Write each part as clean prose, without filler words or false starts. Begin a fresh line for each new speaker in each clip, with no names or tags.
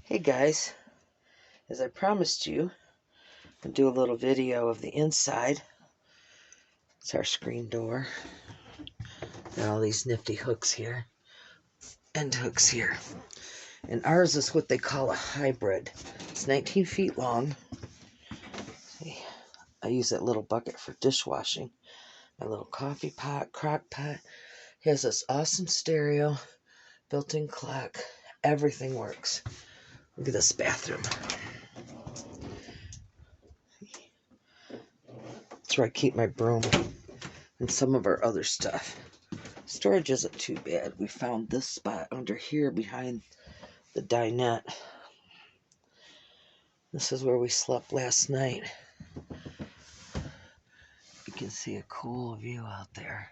Hey guys, as I promised you, I'll do a little video of the inside. It's our screen door. Got all these nifty hooks here, end hooks here. And ours is what they call a hybrid. It's 19 feet long. See, I use that little bucket for dishwashing. My little coffee pot, crock pot. It has this awesome stereo, built-in clock. Everything works. Look at this bathroom. That's where I keep my broom and some of our other stuff. Storage isn't too bad. We found this spot under here behind the dinette. This is where we slept last night. You can see a cool view out there.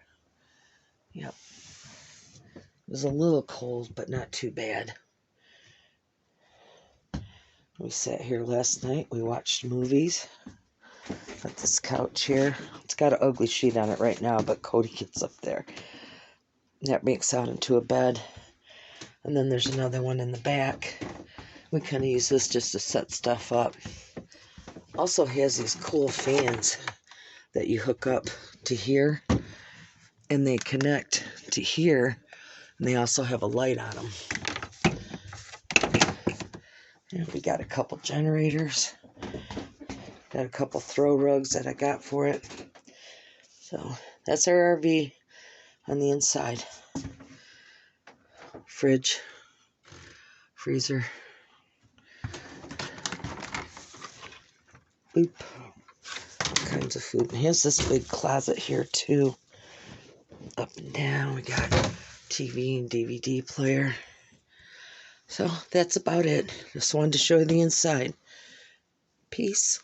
Yep. It was a little cold, but not too bad. We sat here last night. We watched movies. Got this couch here. It's got an ugly sheet on it right now, but Cody gets up there. That makes out into a bed. And then there's another one in the back. We kind of use this just to set stuff up. Also has these cool fans that you hook up to here, and they connect to here, and they also have a light on them. And we got a couple generators. Got a couple throw rugs that I got for it. So that's our RV on the inside. Fridge, freezer. Boop. All kinds of food. And here's this big closet here too. Up and down. We got TV and DVD player. So that's about it. Just wanted to show you the inside. Peace.